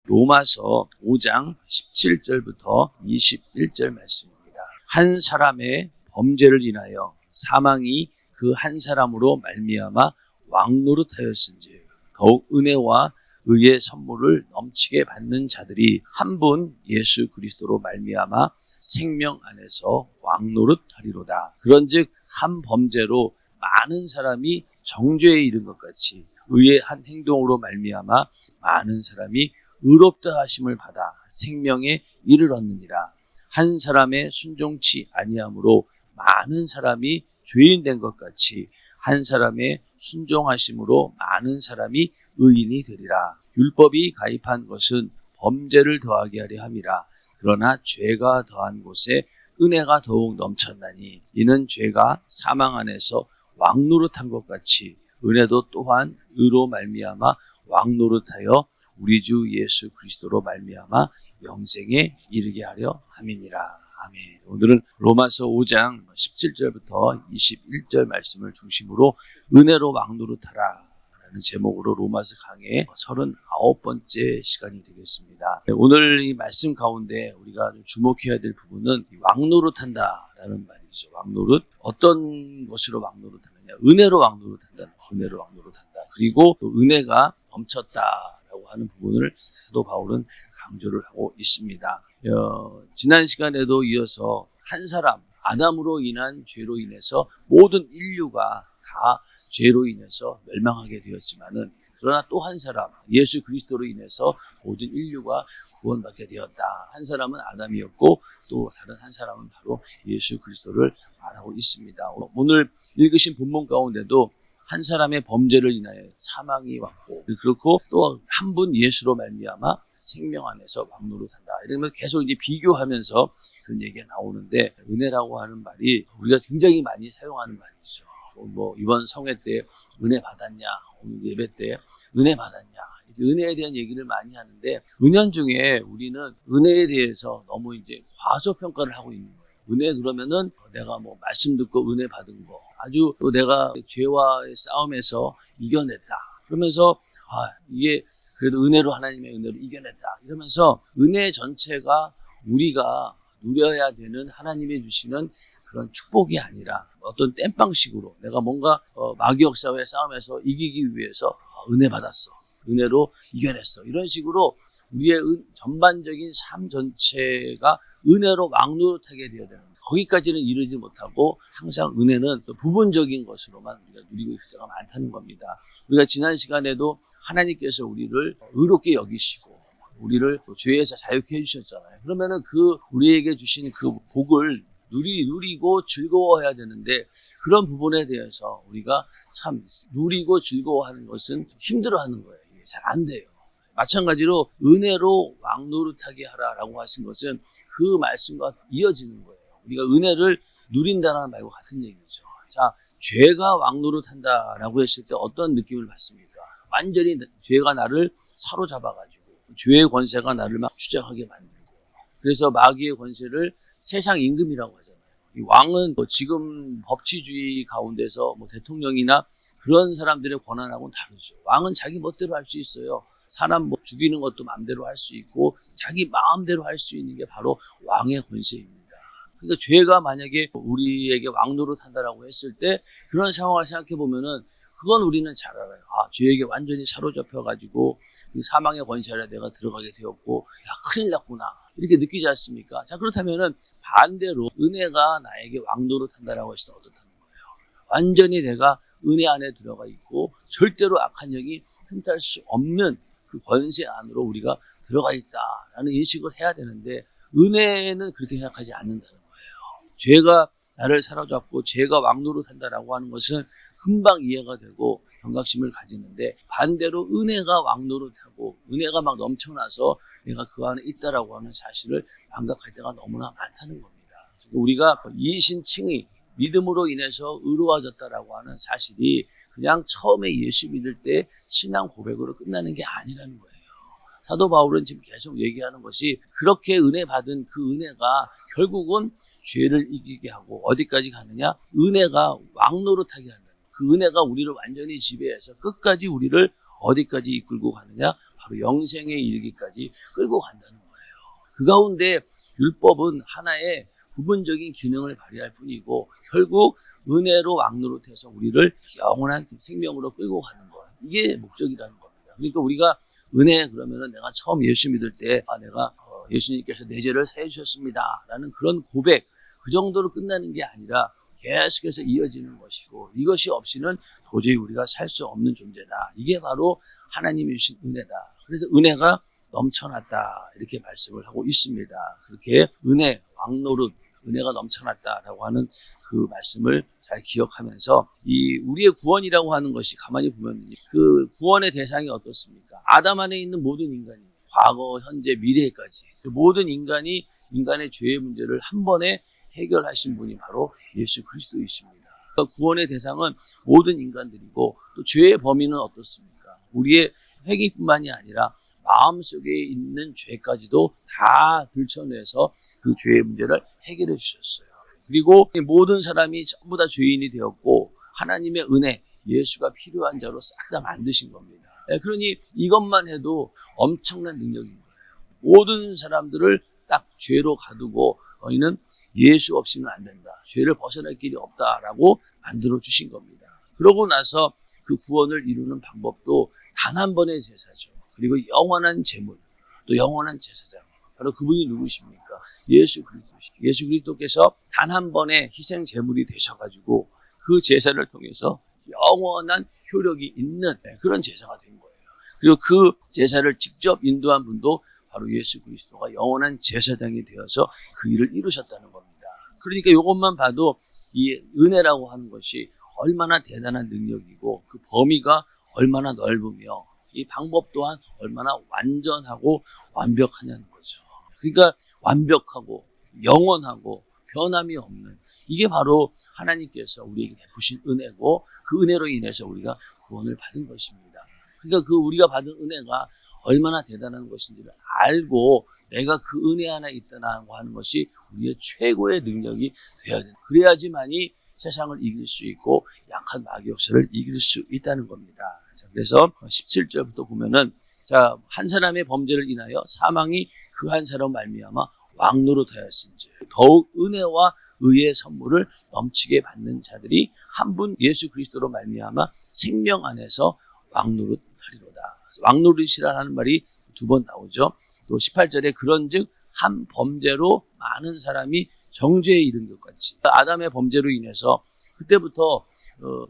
로마서 5장 17절부터 21절 말씀입니다. 한 사람의 범죄를 인하여 사망이 그 한 사람으로 말미암아 왕노릇하였은지 더욱 은혜와 의의 선물을 넘치게 받는 자들이 한 분 예수 그리스도로 말미암아 생명 안에서 왕노릇하리로다. 그런즉 한 범죄로 많은 사람이 정죄에 이른 것 같이 의의 한 행동으로 말미암아 많은 사람이 의롭다 하심을 받아 생명에 이르렀느니라. 한 사람의 순종치 아니함으로 많은 사람이 죄인 된 것 같이 한 사람의 순종하심으로 많은 사람이 의인이 되리라. 율법이 가입한 것은 범죄를 더하게 하려 함이라. 그러나 죄가 더한 곳에 은혜가 더욱 넘쳤나니 이는 죄가 사망 안에서 왕노릇한 것 같이 은혜도 또한 의로 말미암아 왕노릇하여 우리 주 예수 그리스도로 말미암아 영생에 이르게 하려 함이니라. 아멘. 오늘은 로마서 5장 17절부터 21절 말씀을 중심으로 은혜로 왕노릇하라 라는 제목으로 로마서 강의 39번째 시간이 되겠습니다. 오늘 이 말씀 가운데 우리가 주목해야 될 부분은 왕노릇한다 라는 말이죠. 왕노릇, 어떤 것으로 왕노릇하느냐, 은혜로 왕노릇한다, 은혜로 왕노릇한다. 그리고 또 은혜가 넘쳤다라고 하는 부분을 사도 바울은 강조를 하고 있습니다. 지난 시간에도 이어서 한 사람, 아담으로 인한 죄로 인해서 모든 인류가 다 죄로 인해서 멸망하게 되었지만은 그러나 또 한 사람, 예수 그리스도로 인해서 모든 인류가 구원받게 되었다. 한 사람은 아담이었고 또 다른 한 사람은 바로 예수 그리스도를 말하고 있습니다. 오늘 읽으신 본문 가운데도 한 사람의 범죄를 인하여 사망이 왔고, 그렇고 또 한 분 예수로 말미암아 생명 안에서 왕노릇한다. 이러면 계속 이제 비교하면서 그런 얘기가 나오는데, 은혜라고 하는 말이 우리가 굉장히 많이 사용하는 말이죠. 이번 성회 때 은혜 받았냐, 오늘 예배 때 은혜 받았냐, 은혜에 대한 얘기를 많이 하는데, 은연중에 우리는 은혜에 대해서 너무 이제 과소평가를 하고 있는 거예요. 은혜 그러면은 내가 말씀 듣고 은혜 받은 거, 아주 또 내가 죄와의 싸움에서 이겨냈다. 그러면서 이게 그래도 은혜로, 하나님의 은혜로 이겨냈다. 이러면서 은혜 전체가 우리가 누려야 되는 하나님이 주시는 그런 축복이 아니라 어떤 땜빵식으로 내가 뭔가 마귀 역사의 싸움에서 이기기 위해서 은혜 받았어, 은혜로 이겨냈어, 이런 식으로 우리의 전반적인 삶 전체가 은혜로 왕노릇하게 되어야 되는, 거기까지는 이르지 못하고 항상 은혜는 또 부분적인 것으로만 우리가 누리고 있을 때가 많다는 겁니다. 우리가 지난 시간에도 하나님께서 우리를 의롭게 여기시고 우리를 죄에서 자유케 해주셨잖아요. 그러면은 우리에게 주신 그 복을 누리고 즐거워해야 되는데, 그런 부분에 대해서 우리가 참 누리고 즐거워하는 것은 힘들어하는 거예요. 이게 잘 안 돼요. 마찬가지로 은혜로 왕노릇하게 하라라고 하신 것은 그 말씀과 이어지는 거예요. 우리가 은혜를 누린다는 말과 같은 얘기죠. 자, 죄가 왕노릇한다라고 했을 때 어떤 느낌을 받습니까? 완전히 죄가 나를 사로잡아가지고 죄의 권세가 나를 막 추적하게 만들고, 그래서 마귀의 권세를 세상 임금이라고 하잖아요. 이 왕은 지금 법치주의 가운데서 대통령이나 그런 사람들의 권한하고는 다르죠. 왕은 자기 멋대로 할 수 있어요. 사람 죽이는 것도 마음대로 할 수 있고 자기 마음대로 할 수 있는 게 바로 왕의 권세입니다. 그러니까 죄가 만약에 우리에게 왕노릇한다라고 했을 때 그런 상황을 생각해 보면은 그건 우리는 잘 알아요. 죄에게 완전히 사로잡혀가지고 사망의 권세 아래 내가 들어가게 되었고, 큰일 났구나, 이렇게 느끼지 않습니까? 자, 그렇다면은 반대로 은혜가 나에게 왕노릇한다라고 했을 때 어떻다는 거예요? 완전히 내가 은혜 안에 들어가 있고 절대로 악한 영이 틈탈 수 없는 그 권세 안으로 우리가 들어가 있다라는 인식을 해야 되는데, 은혜는 그렇게 생각하지 않는다는 거예요. 죄가 나를 사로잡고 죄가 왕노릇한다라고 하는 것은 금방 이해가 되고 경각심을 가지는데, 반대로 은혜가 왕노릇하고 은혜가 막 넘쳐나서 내가 그 안에 있다라고 하는 사실을 망각할 때가 너무나 많다는 겁니다. 우리가 이신칭의 믿음으로 인해서 의로워졌다라고 하는 사실이 그냥 처음에 예수 믿을 때 신앙 고백으로 끝나는 게 아니라는 거예요. 사도 바울은 지금 계속 얘기하는 것이, 그렇게 은혜 받은 그 은혜가 결국은 죄를 이기게 하고 어디까지 가느냐? 은혜가 왕노릇하게 한다는, 그 은혜가 우리를 완전히 지배해서 끝까지 우리를 어디까지 이끌고 가느냐? 바로 영생에 이르기까지 끌고 간다는 거예요. 그 가운데 율법은 하나의 부분적인 기능을 발휘할 뿐이고 결국 은혜로 왕노릇해서 우리를 영원한 생명으로 끌고 가는 것. 이게 목적이라는 겁니다. 그러니까 우리가 은혜 그러면은 내가 처음 예수 믿을 때 내가 예수님께서 내 죄를 사해 주셨습니다 라는 그런 고백, 그 정도로 끝나는 게 아니라 계속해서 이어지는 것이고 이것이 없이는 도저히 우리가 살 수 없는 존재다. 이게 바로 하나님이 주신 은혜다. 그래서 은혜가 넘쳐났다 이렇게 말씀을 하고 있습니다. 그렇게 은혜, 왕노릇, 은혜가 넘쳐났다라고 하는 그 말씀을 잘 기억하면서 이 우리의 구원이라고 하는 것이 가만히 보면 그 구원의 대상이 어떻습니까? 아담 안에 있는 모든 인간이 과거, 현재, 미래까지 그 모든 인간이 인간의 죄의 문제를 한 번에 해결하신 분이 바로 예수 그리스도이십니다. 그러니까 구원의 대상은 모든 인간들이고 또 죄의 범위는 어떻습니까? 우리의 회개뿐만이 아니라 마음속에 있는 죄까지도 다 들춰내서 그 죄의 문제를 해결해 주셨어요. 그리고 모든 사람이 전부 다 죄인이 되었고 하나님의 은혜, 예수가 필요한 자로 싹 다 만드신 겁니다. 그러니 이것만 해도 엄청난 능력인 거예요. 모든 사람들을 딱 죄로 가두고 너희는 예수 없이는 안 된다. 죄를 벗어날 길이 없다라고 만들어 주신 겁니다. 그러고 나서 그 구원을 이루는 방법도 단 한 번의 제사죠. 그리고 영원한 제물, 또 영원한 제사장. 바로 그분이 누구십니까? 예수 그리스도. 예수 그리스도께서 단 한 번의 희생 제물이 되셔가지고 그 제사를 통해서 영원한 효력이 있는 그런 제사가 된 거예요. 그리고 그 제사를 직접 인도한 분도 바로 예수 그리스도가 영원한 제사장이 되어서 그 일을 이루셨다는 겁니다. 그러니까 이것만 봐도 이 은혜라고 하는 것이 얼마나 대단한 능력이고 그 범위가 얼마나 넓으며 이 방법 또한 얼마나 완전하고 완벽하냐는 거죠. 그러니까 완벽하고 영원하고 변함이 없는 이게 바로 하나님께서 우리에게 베푸신 은혜고 그 은혜로 인해서 우리가 구원을 받은 것입니다. 그러니까 그 우리가 받은 은혜가 얼마나 대단한 것인지를 알고 내가 그 은혜 하나 있다고 하는 것이 우리의 최고의 능력이 되어야 된다. 그래야지만이 세상을 이길 수 있고 약한 마귀 역사를 이길 수 있다는 겁니다. 자, 그래서 17절부터 보면은 한 사람의 범죄를 인하여 사망이 그 한 사람 말미암아 왕노릇하였은지 더욱 은혜와 의의 선물을 넘치게 받는 자들이 한 분 예수 그리스도로 말미암아 생명 안에서 왕노릇하리로다. 왕노릇이라는 말이 두 번 나오죠. 또 18절에 그런즉 한 범죄로 많은 사람이 정죄에 이른 것 같이 아담의 범죄로 인해서 그때부터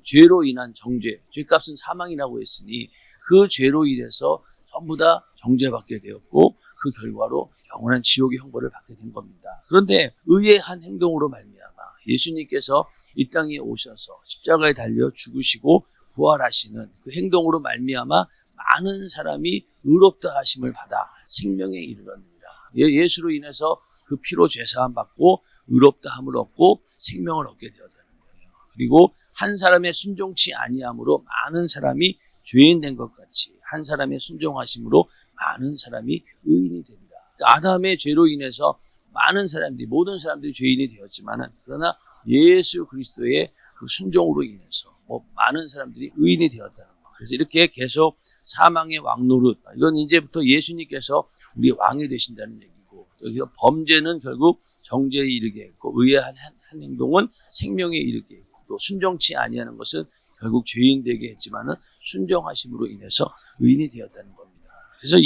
죄로 인한 정죄, 죄값은 사망이라고 했으니 그 죄로 인해서 전부 다 정죄받게 되었고 그 결과로 영원한 지옥의 형벌을 받게 된 겁니다. 그런데 의의 한 행동으로 말미암아 예수님께서 이 땅에 오셔서 십자가에 달려 죽으시고 부활하시는 그 행동으로 말미암아 많은 사람이 의롭다 하심을 받아 생명에 이르렀느니라. 예수로 인해서 그 피로 죄사함 받고 의롭다 함을 얻고 생명을 얻게 되었다는 거예요. 그리고 한 사람의 순종치 아니함으로 많은 사람이 죄인 된 것 같이 한 사람의 순종하심으로 많은 사람이 의인이 된다. 그러니까 아담의 죄로 인해서 많은 사람들이 모든 사람들이 죄인이 되었지만은 그러나 예수 그리스도의 그 순종으로 인해서 많은 사람들이 의인이 되었다는 거. 그래서 이렇게 계속 사망의 왕노릇 이건 이제부터 예수님께서 우리 왕이 되신다는 얘기고 여기서 범죄는 결국 정죄에 이르게 했고 의의 한 행동은 생명에 이르게 했고 또 순종치 아니하는 것은 결국 죄인 되게 했지만은 순종하심으로 인해서 의인이 되었다는 겁니다. 그래서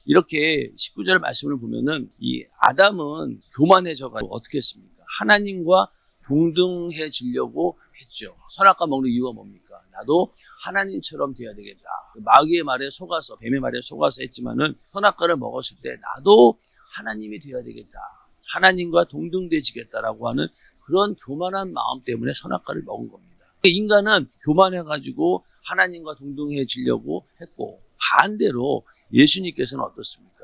이렇게 19절 말씀을 보면은 이 아담은 교만해져가지고 어떻게 했습니까? 하나님과 동등해지려고 했죠. 선악과 먹는 이유가 뭡니까? 나도 하나님처럼 돼야 되겠다. 마귀의 말에 속아서 뱀의 말에 속아서 했지만은 선악과를 먹었을 때 나도 하나님이 돼야 되겠다. 하나님과 동등되지겠다라고 하는 그런 교만한 마음 때문에 선악과를 먹은 겁니다. 인간은 교만해가지고 하나님과 동등해지려고 했고 반대로 예수님께서는 어떻습니까?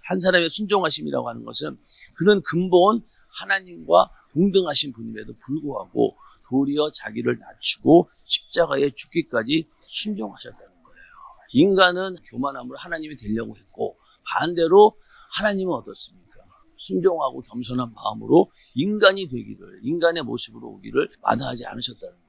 한 사람의 순종하심이라고 하는 것은 그는 근본 하나님과 동등하신 분임에도 불구하고 도리어 자기를 낮추고 십자가에 죽기까지 순종하셨다는 거예요. 인간은 교만함으로 하나님이 되려고 했고 반대로 하나님은 어떻습니까? 순종하고 겸손한 마음으로 인간이 되기를 인간의 모습으로 오기를 마다하지 않으셨다는 거예요.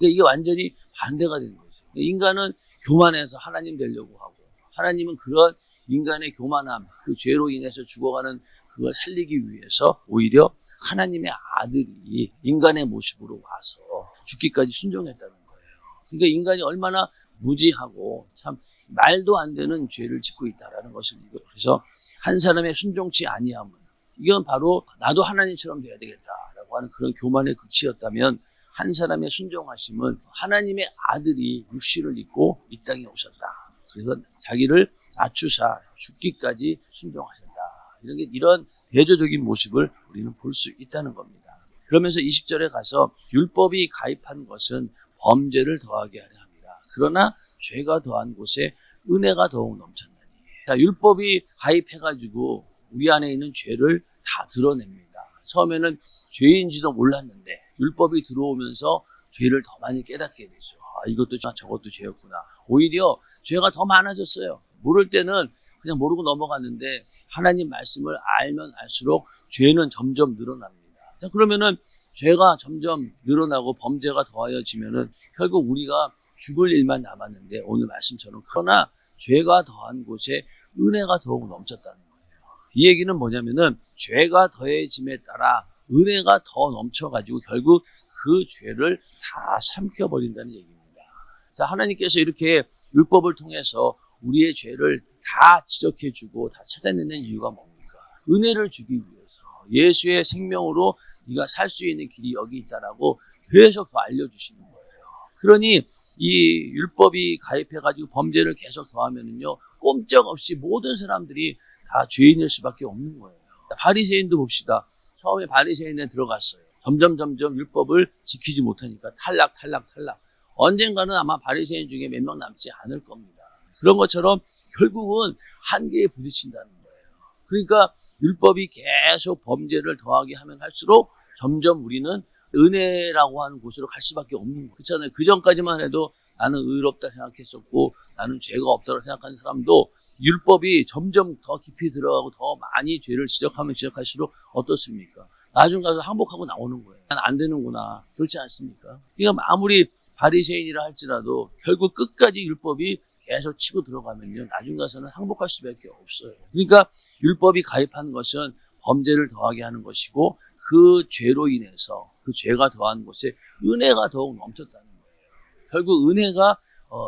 그러니까 이게 완전히 반대가 된 거죠. 인간은 교만해서 하나님 되려고 하고, 하나님은 그런 인간의 교만함, 그 죄로 인해서 죽어가는 그걸 살리기 위해서 오히려 하나님의 아들이 인간의 모습으로 와서 죽기까지 순종했다는 거예요. 그러니까 인간이 얼마나 무지하고 참 말도 안 되는 죄를 짓고 있다라는 것을, 그래서 한 사람의 순종치 아니함은, 이건 바로 나도 하나님처럼 돼야 되겠다라고 하는 그런 교만의 극치였다면, 한 사람의 순종하심은 하나님의 아들이 육신을 입고 이 땅에 오셨다. 그래서 자기를 낮추사 죽기까지 순종하셨다. 이런 대조적인 모습을 우리는 볼 수 있다는 겁니다. 그러면서 20절에 가서 율법이 가입한 것은 범죄를 더하게 하려 합니다. 그러나 죄가 더한 곳에 은혜가 더욱 넘쳤나니. 자, 율법이 가입해가지고 우리 안에 있는 죄를 다 드러냅니다. 처음에는 죄인지도 몰랐는데 율법이 들어오면서 죄를 더 많이 깨닫게 되죠. 이것도 저것도 죄였구나. 오히려 죄가 더 많아졌어요. 모를 때는 그냥 모르고 넘어갔는데 하나님 말씀을 알면 알수록 죄는 점점 늘어납니다. 자, 그러면은 죄가 점점 늘어나고 범죄가 더하여지면은 결국 우리가 죽을 일만 남았는데, 오늘 말씀처럼 그러나 죄가 더한 곳에 은혜가 더욱 넘쳤다는 거예요. 이 얘기는 뭐냐면은 죄가 더해짐에 따라 은혜가 더 넘쳐가지고 결국 그 죄를 다 삼켜버린다는 얘기입니다. 자, 하나님께서 이렇게 율법을 통해서 우리의 죄를 다 지적해주고 다 찾아내는 이유가 뭡니까? 은혜를 주기 위해서, 예수의 생명으로 네가 살 수 있는 길이 여기 있다라고 계속 더 알려주시는 거예요. 그러니 이 율법이 가입해가지고 범죄를 계속 더하면은요, 꼼짝없이 모든 사람들이 다 죄인일 수밖에 없는 거예요. 바리새인도 봅시다. 처음에 바리새인에 들어갔어요. 점점 율법을 지키지 못하니까 탈락. 언젠가는 아마 바리새인 중에 몇 명 남지 않을 겁니다. 그런 것처럼 결국은 한계에 부딪힌다는 거예요. 그러니까 율법이 계속 범죄를 더하게 하면 할수록 점점 우리는 은혜라고 하는 곳으로 갈 수밖에 없는 거예요. 그렇잖아요. 그 전까지만 해도 나는 의롭다 생각했었고 나는 죄가 없다고 생각하는 사람도 율법이 점점 더 깊이 들어가고 더 많이 죄를 지적하면 지적할수록 어떻습니까? 나중 가서 항복하고 나오는 거예요. 난 안 되는구나. 그렇지 않습니까? 그러니까 아무리 바리새인이라 할지라도 결국 끝까지 율법이 계속 치고 들어가면요, 나중 가서는 항복할 수밖에 없어요. 그러니까 율법이 가입한 것은 범죄를 더하게 하는 것이고, 그 죄로 인해서 그 죄가 더한 곳에 은혜가 더욱 넘쳤다는 거예요. 결국 은혜가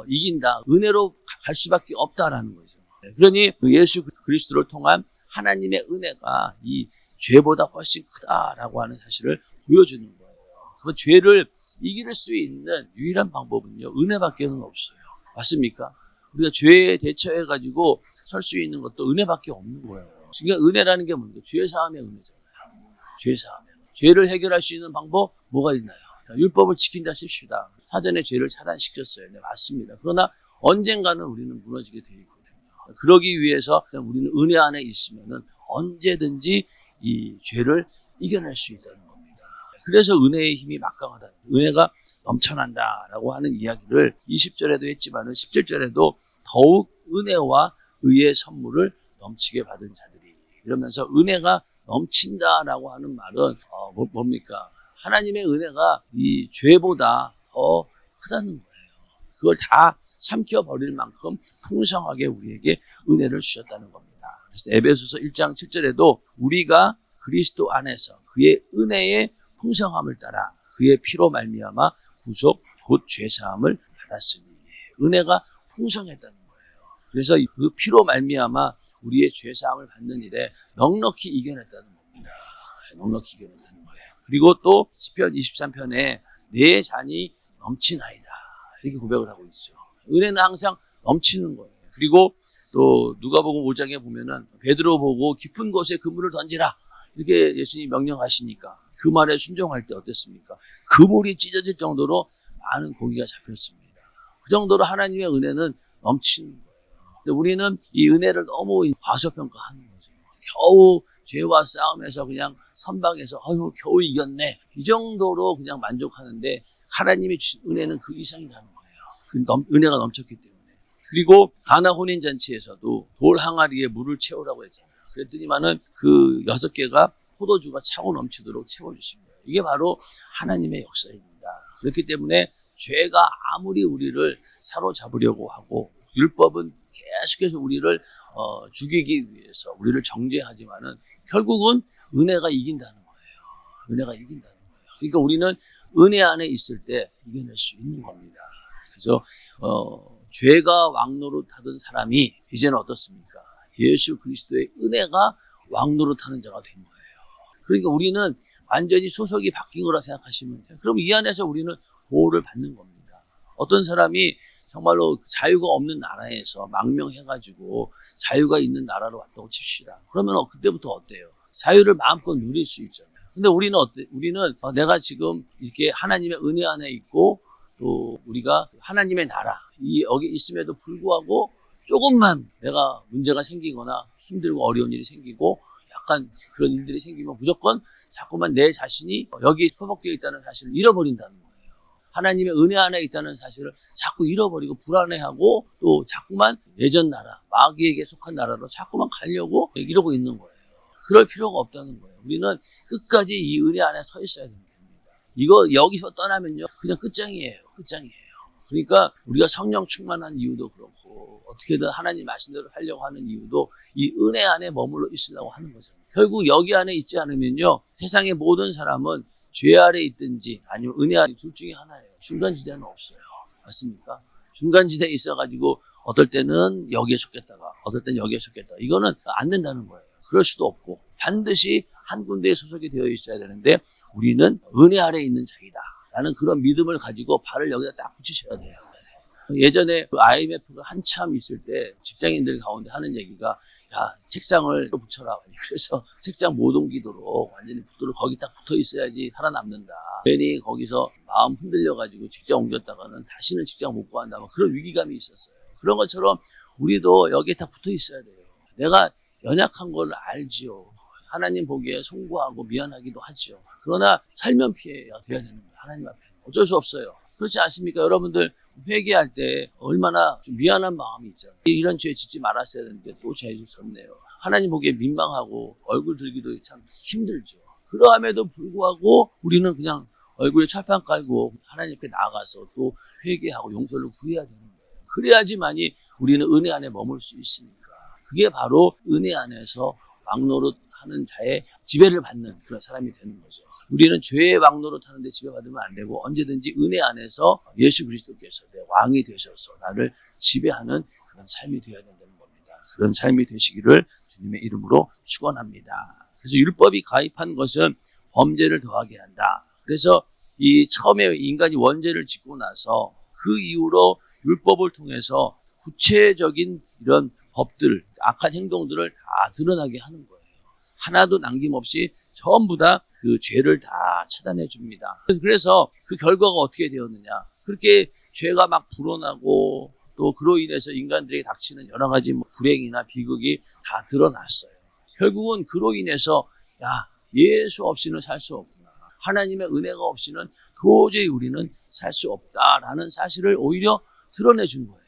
이긴다. 은혜로 갈 수밖에 없다라는 거죠. 그러니 예수 그리스도를 통한 하나님의 은혜가 이 죄보다 훨씬 크다라고 하는 사실을 보여주는 거예요. 그 죄를 이길 수 있는 유일한 방법은요, 은혜밖에는 없어요. 맞습니까? 우리가 죄에 대처해가지고 설 수 있는 것도 은혜밖에 없는 거예요. 그러니까 은혜라는 게 뭔가 죄 사함의 은혜잖아요. 죄 사함의 은혜. 죄를 해결할 수 있는 방법 뭐가 있나요? 자, 율법을 지킨다 칩시다. 사전에 죄를 차단시켰어요. 네, 맞습니다. 그러나 언젠가는 우리는 무너지게 되어 있거든요. 그러기 위해서 우리는 은혜 안에 있으면은 언제든지 이 죄를 이겨낼 수 있다는 겁니다. 그래서 은혜의 힘이 막강하다. 은혜가 넘쳐난다라고 하는 이야기를 20절에도 했지만 17절에도 더욱 은혜와 의의 선물을 넘치게 받은 자들이, 이러면서 은혜가 넘친다라고 하는 말은 뭡니까? 하나님의 은혜가 이 죄보다 더 크다는 거예요. 그걸 다 삼켜버릴 만큼 풍성하게 우리에게 은혜를 주셨다는 겁니다. 그래서 에베소서 1장 7절에도 우리가 그리스도 안에서 그의 은혜의 풍성함을 따라 그의 피로 말미암아 구속 곧 죄사함을 받았으니, 은혜가 풍성했다는 거예요. 그래서 그 피로 말미암아 우리의 죄사함을 받는 일에 넉넉히 이겨냈다는 겁니다. 넉넉히 이겨냈다는 거예요. 그리고 또 시편 23편에 내 잔이 넘치나이다 이렇게 고백을 하고 있죠. 은혜는 항상 넘치는 거예요. 그리고 또 누가복음 5장에 보면은 베드로 보고 깊은 곳에 그물을 던지라 이렇게 예수님이 명령하시니까 그 말에 순종할 때 어땠습니까? 그물이 찢어질 정도로 많은 고기가 잡혔습니다. 그 정도로 하나님의 은혜는 넘치는 거예요. 근데 우리는 이 은혜를 너무 과소평가하는 거죠. 겨우 죄와 싸움에서 그냥 선방에서 겨우 이겼네 이 정도로 그냥 만족하는데, 하나님이 주신 은혜는 그 이상이라는 거예요. 은혜가 넘쳤기 때문에. 그리고 가나 혼인잔치에서도 돌 항아리에 물을 채우라고 했잖아요. 그랬더니만은 그 6개가 포도주가 차고 넘치도록 채워주신 거예요. 이게 바로 하나님의 역사입니다. 그렇기 때문에 죄가 아무리 우리를 사로잡으려고 하고 율법은 계속해서 우리를 죽이기 위해서 우리를 정죄하지만은 결국은 은혜가 이긴다는 거예요. 은혜가 이긴다는 거예요. 그러니까 우리는 은혜 안에 있을 때 이겨낼 수 있는 겁니다. 그래서 죄가 왕노릇하던 사람이 이제는 어떻습니까? 예수 그리스도의 은혜가 왕노릇하는 자가 된 거예요. 그러니까 우리는 완전히 소속이 바뀐 거라 생각하시면 돼요. 그럼 이 안에서 우리는 보호를 받는 겁니다. 어떤 사람이 정말로 자유가 없는 나라에서 망명해가지고 자유가 있는 나라로 왔다고 칩시다. 그러면 그때부터 어때요? 자유를 마음껏 누릴 수 있잖아요. 근데 우리는 어때? 우리는 내가 지금 이렇게 하나님의 은혜 안에 있고 또 우리가 하나님의 나라 여기 있음에도 불구하고 조금만 내가 문제가 생기거나 힘들고 어려운 일이 생기고 약간 그런 일들이 생기면 무조건 자꾸만 내 자신이 여기에 소속되어 있다는 사실을 잃어버린다는 거예요. 하나님의 은혜 안에 있다는 사실을 자꾸 잃어버리고 불안해하고 또 자꾸만 예전 나라, 마귀에게 속한 나라로 자꾸만 가려고 이러고 있는 거예요. 그럴 필요가 없다는 거예요. 우리는 끝까지 이 은혜 안에 서 있어야 됩니다. 이거 여기서 떠나면요 그냥 끝장이에요. 끝장이에요. 그러니까 우리가 성령 충만한 이유도 그렇고 어떻게든 하나님 말씀대로 하려고 하는 이유도 이 은혜 안에 머물러 있으려고 하는 거잖아요. 결국 여기 안에 있지 않으면요 세상의 모든 사람은 죄 아래 있든지 아니면 은혜 아래 둘 중에 하나예요. 중간지대는 없어요. 맞습니까? 중간지대에 있어가지고 어떨 때는 여기에 속겠다가 어떨 때는 여기에 속겠다. 이거는 안 된다는 거예요. 그럴 수도 없고 반드시 한 군데에 소속이 되어 있어야 되는데 우리는 은혜 아래 있는 자이다 라는 그런 믿음을 가지고 발을 여기다 딱 붙이셔야 돼요. 예전에 IMF가 한참 있을 때 직장인들 가운데 하는 얘기가 야 책상을 붙여라. 그래서 책상 못 옮기도록 완전히 붙도록 거기 딱 붙어 있어야지 살아남는다. 괜히 거기서 마음 흔들려가지고 직장 옮겼다가는 다시는 직장 못 구한다. 그런 위기감이 있었어요. 그런 것처럼 우리도 여기에 딱 붙어 있어야 돼요. 내가 연약한 걸 알지요. 하나님 보기에 송구하고 미안하기도 하지요. 그러나 살면 피해야 돼야 되는 거예요. 하나님 앞에. 어쩔 수 없어요. 그렇지 않습니까? 여러분들 회개할 때 얼마나 좀 미안한 마음이 있잖아요. 이런 죄 짓지 말았어야 되는데 또 죄 짓었네요. 하나님 보기에 민망하고 얼굴 들기도 참 힘들죠. 그러함에도 불구하고 우리는 그냥 얼굴에 철판 깔고 하나님께 나아가서 또 회개하고 용서를 구해야 되는 거예요. 그래야지만이 우리는 은혜 안에 머물 수 있으니까. 그게 바로 은혜 안에서 왕노릇하는 자의 지배를 받는 그런 사람이 되는 거죠. 우리는 죄의 왕노릇하는데 지배받으면 안 되고 언제든지 은혜 안에서 예수 그리스도께서 내 왕이 되셔서 나를 지배하는 그런 삶이 되어야 된다는 겁니다. 그런 삶이 되시기를 주님의 이름으로 축원합니다. 그래서 율법이 가입한 것은 범죄를 더하게 한다. 그래서 이 처음에 인간이 원죄를 짓고 나서 그 이후로 율법을 통해서 구체적인 이런 법들, 악한 행동들을 다 드러나게 하는 거예요. 하나도 남김없이 전부 다 그 죄를 다 차단해 줍니다. 그래서 그 결과가 어떻게 되었느냐. 그렇게 죄가 막 불어나고 또 그로 인해서 인간들에게 닥치는 여러 가지 불행이나 비극이 다 드러났어요. 결국은 그로 인해서 야, 예수 없이는 살 수 없구나. 하나님의 은혜가 없이는 도저히 우리는 살 수 없다라는 사실을 오히려 드러내 준 거예요.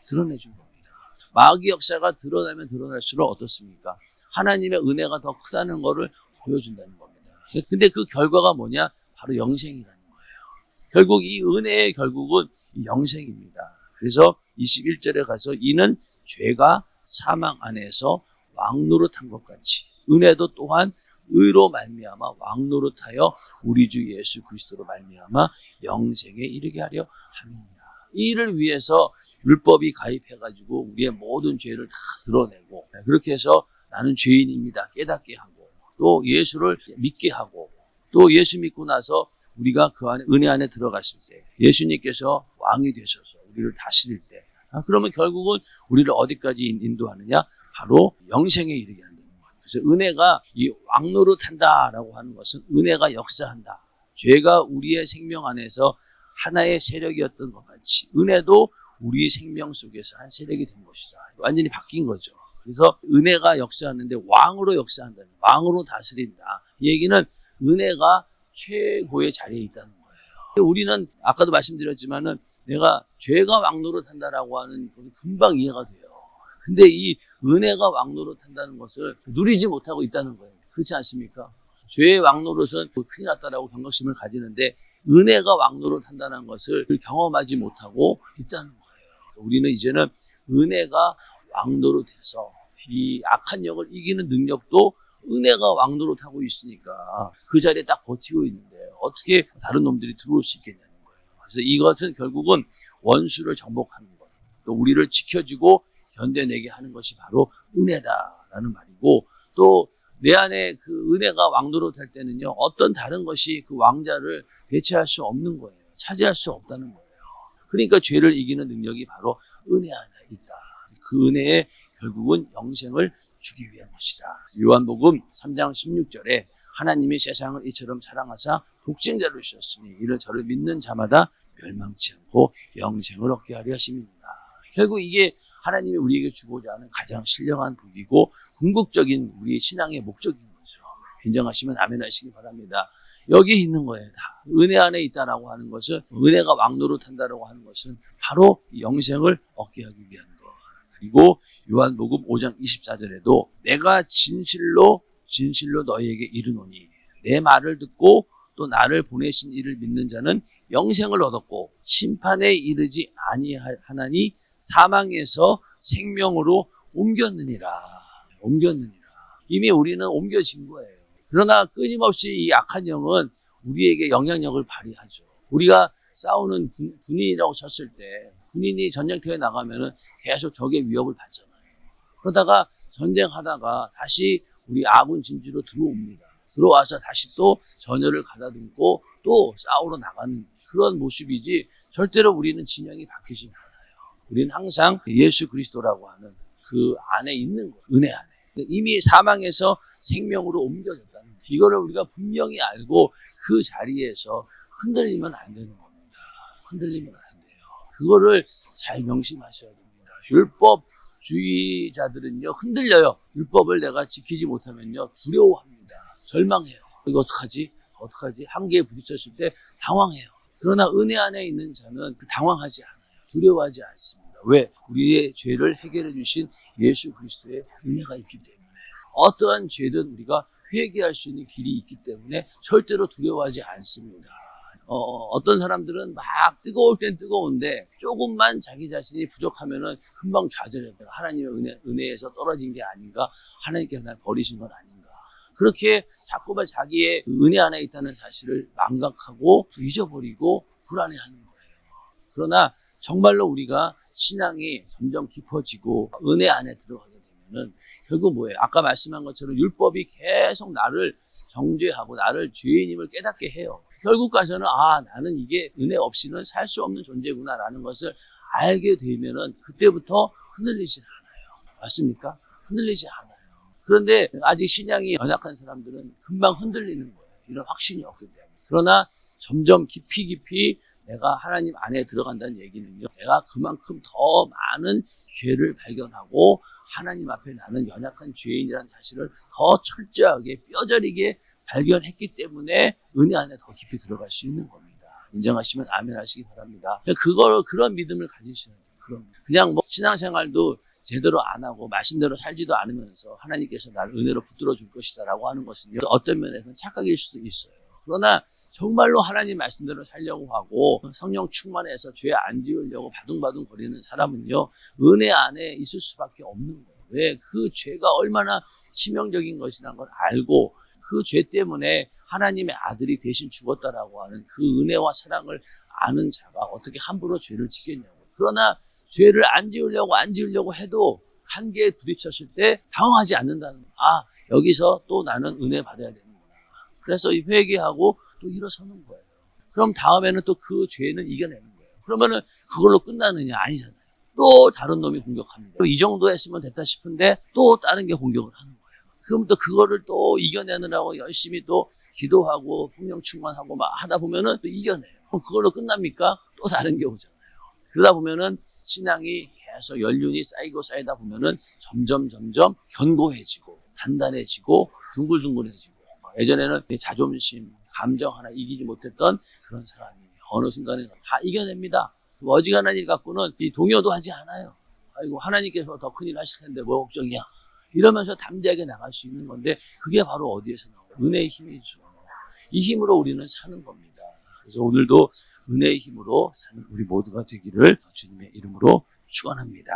드러내 준 겁니다. 마귀 역사가 드러나면 드러날수록 어떻습니까? 하나님의 은혜가 더 크다는 것을 보여준다는 겁니다. 근데 그 결과가 뭐냐? 바로 영생이라는 거예요. 결국 이 은혜의 결국은 영생입니다. 그래서 21절에 가서 이는 죄가 사망 안에서 왕노릇한 것 같이 은혜도 또한 의로 말미암아 왕노릇하여 우리 주 예수 그리스도로 말미암아 영생에 이르게 하려 함이니라. 이 일을 위해서 율법이 가입해가지고 우리의 모든 죄를 다 드러내고 그렇게 해서 나는 죄인입니다 깨닫게 하고 또 예수를 믿게 하고 또 예수 믿고 나서 우리가 그 안에 은혜 안에 들어갔을 때 예수님께서 왕이 되셔서 우리를 다스릴 때 그러면 결국은 우리를 어디까지 인도하느냐? 바로 영생에 이르게 한다는 거예요. 그래서 은혜가 이 왕노릇한다라고 하는 것은 은혜가 역사한다. 죄가 우리의 생명 안에서 하나의 세력이었던 것 같이 은혜도 우리 생명 속에서 한 세력이 된 것이다. 완전히 바뀐 거죠. 그래서 은혜가 역사하는데 왕으로 역사한다. 왕으로 다스린다. 이 얘기는 은혜가 최고의 자리에 있다는 거예요. 우리는 아까도 말씀드렸지만은 내가 죄가 왕노릇한다라고 하는 것이 금방 이해가 돼요. 근데 이 은혜가 왕노릇한다는 것을 누리지 못하고 있다는 거예요. 그렇지 않습니까? 죄의 왕노릇은 큰일 났다라고 경각심을 가지는데 은혜가 왕노릇한다는 것을 경험하지 못하고 있다는 거예요. 우리는 이제는 은혜가 왕노릇해서 이 악한 영을 이기는 능력도 은혜가 왕노릇하고 있으니까 그 자리에 딱 버티고 있는데 어떻게 다른 놈들이 들어올 수 있겠냐는 거예요. 그래서 이것은 결국은 원수를 정복하는 것, 또 우리를 지켜주고 견뎌내게 하는 것이 바로 은혜다라는 말이고, 또 내 안에 그 은혜가 왕노릇할 때는요, 어떤 다른 것이 그 왕자를 대체할 수 없는 거예요. 차지할 수 없다는 거예요. 그러니까 죄를 이기는 능력이 바로 은혜 안에 있다. 그 은혜에 결국은 영생을 주기 위한 것이다. 요한복음 3장 16절에 하나님이 세상을 이처럼 사랑하사 독생자를 주셨으니 이를 저를 믿는 자마다 멸망치 않고 영생을 얻게 하려 하심이니라. 결국 이게 하나님이 우리에게 주고자 하는 가장 신령한 복이고 궁극적인 우리 신앙의 목적인 거죠. 인정하시면 아멘 하시기 바랍니다. 여기에 있는 거예요. 다 은혜 안에 있다라고 하는 것은, 은혜가 왕노릇한다라고 하는 것은 바로 영생을 얻게 하기 위한 것. 그리고 요한복음 5장 24절에도 내가 진실로 너희에게 이르노니 내 말을 듣고 또 나를 보내신 이를 믿는 자는 영생을 얻었고 심판에 이르지 아니하나니 사망에서 생명으로 옮겼느니라. 이미 우리는 옮겨진 거예요. 그러나 끊임없이 이 악한 영은 우리에게 영향력을 발휘하죠. 우리가 싸우는 군인이라고 쳤을 때 군인이 전쟁터에 나가면은 계속 적의 위협을 받잖아요. 그러다가 전쟁하다가 다시 우리 아군 진지로 들어옵니다. 들어와서 다시 또 전열을 가다듬고 또 싸우러 나가는 그런 모습이지, 절대로 우리는 진영이 바뀌지 않아요. 우리는 항상 예수 그리스도라고 하는 그 안에 있는 거예요. 은혜 안에. 이미 사망에서 생명으로 옮겨졌다는 거예요. 이거를 우리가 분명히 알고 그 자리에서 흔들리면 안 되는 겁니다. 흔들리면 안 돼요. 그거를 잘 명심하셔야 됩니다. 율법주의자들은요, 흔들려요. 율법을 내가 지키지 못하면요, 두려워합니다. 절망해요. 이거 어떡하지? 한계에 부딪혔을 때 당황해요. 그러나 은혜 안에 있는 자는 당황하지 않아요. 두려워하지 않습니다. 왜? 우리의 죄를 해결해 주신 예수 그리스도의 은혜가 있기 때문에. 어떠한 죄든 우리가 회개할 수 있는 길이 있기 때문에 절대로 두려워하지 않습니다. 어떤 사람들은 막 뜨거울 땐 뜨거운데 조금만 자기 자신이 부족하면은 금방 좌절해요. 하나님의 은혜에서 떨어진 게 아닌가? 하나님께서 날 버리신 건 아닌가? 그렇게 자꾸만 자기의 은혜 안에 있다는 사실을 망각하고 잊어버리고 불안해하는 거예요. 그러나 정말로 우리가 신앙이 점점 깊어지고 은혜 안에 들어가게 되면은 결국 뭐예요? 아까 말씀한 것처럼 율법이 계속 나를 정죄하고 나를 죄인임을 깨닫게 해요. 결국 가서는 나는 이게 은혜 없이는 살 수 없는 존재구나라는 것을 알게 되면은 그때부터 흔들리지 않아요. 맞습니까? 흔들리지 않아요. 그런데 아직 신앙이 연약한 사람들은 금방 흔들리는 거예요. 이런 확신이 없기 때문에. 그러나 점점 깊이 내가 하나님 안에 들어간다는 얘기는요, 내가 그만큼 더 많은 죄를 발견하고 하나님 앞에 나는 연약한 죄인이라는 사실을 더 철저하게 뼈저리게 발견했기 때문에 은혜 안에 더 깊이 들어갈 수 있는 겁니다. 인정하시면 아멘 하시기 바랍니다. 그런 믿음을 가지셔야 돼요. 그냥 신앙생활도 제대로 안 하고 말씀대로 살지도 않으면서 하나님께서 나를 은혜로 붙들어 줄 것이다 라고 하는 것은요, 어떤 면에서는 착각일 수도 있어요. 그러나 정말로 하나님 말씀대로 살려고 하고 성령 충만해서 죄 안 지으려고 바둥바둥 거리는 사람은요, 은혜 안에 있을 수밖에 없는 거예요. 왜? 그 죄가 얼마나 치명적인 것이라는 걸 알고 그 죄 때문에 하나님의 아들이 대신 죽었다라고 하는 그 은혜와 사랑을 아는 자가 어떻게 함부로 죄를 지겠냐고. 그러나 죄를 안 지으려고 해도 한계에 부딪혔을 때 당황하지 않는다는 거예요. 여기서 또 나는 은혜 받아야 되는구나. 그래서 회개하고 또 일어서는 거예요. 그럼 다음에는 또 그 죄는 이겨내는 거예요. 그러면은 그걸로 끝나느냐? 아니잖아요. 또 다른 놈이 공격합니다. 이 정도 했으면 됐다 싶은데 또 다른 게 공격을 하는 거예요. 그럼 또 그거를 또 이겨내느라고 열심히 또 기도하고 성령 충만하고 막 하다 보면은 또 이겨내요. 그럼 그걸로 끝납니까? 또 다른 게 오잖아요. 그러다 보면은 신앙이 계속 연륜이 쌓이다 보면은 점점 견고해지고 단단해지고 둥글둥글해지고, 예전에는 자존심, 감정 하나 이기지 못했던 그런 사람이 어느 순간에 다 이겨냅니다. 어지간한 일 갖고는 동요도 하지 않아요. 아이고, 하나님께서 더 큰일 하실 텐데 뭐 걱정이야. 이러면서 담대하게 나갈 수 있는 건데, 그게 바로 어디에서 나와요? 은혜의 힘이죠. 이 힘으로 우리는 사는 겁니다. 그래서 오늘도 은혜의 힘으로 사는 우리 모두가 되기를 주님의 이름으로 축원합니다.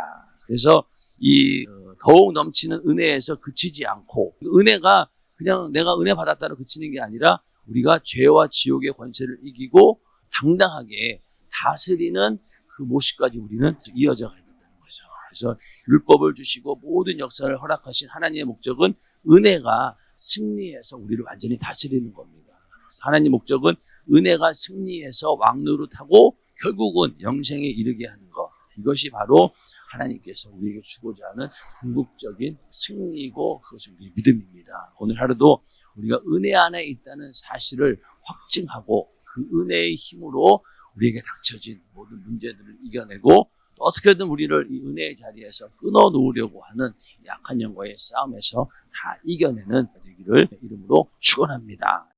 그래서 이 더욱 넘치는 은혜에서 그치지 않고, 은혜가 그냥 내가 은혜 받았다로 그치는 게 아니라 우리가 죄와 지옥의 권세를 이기고 당당하게 다스리는 그 모습까지 우리는 이어져 가야 된다는 거죠. 그래서 율법을 주시고 모든 역사를 허락하신 하나님의 목적은 은혜가 승리해서 우리를 완전히 다스리는 겁니다. 그래서 하나님의 목적은 은혜가 승리해서 왕노릇하고 결국은 영생에 이르게 하는 것. 이것이 바로 하나님께서 우리에게 주고자 하는 궁극적인 승리이고 그것은 우리의 믿음입니다. 오늘 하루도 우리가 은혜 안에 있다는 사실을 확증하고 그 은혜의 힘으로 우리에게 닥쳐진 모든 문제들을 이겨내고 또 어떻게든 우리를 이 은혜의 자리에서 끊어놓으려고 하는 약한 영과의 싸움에서 다 이겨내는 되기를 이름으로 축원합니다.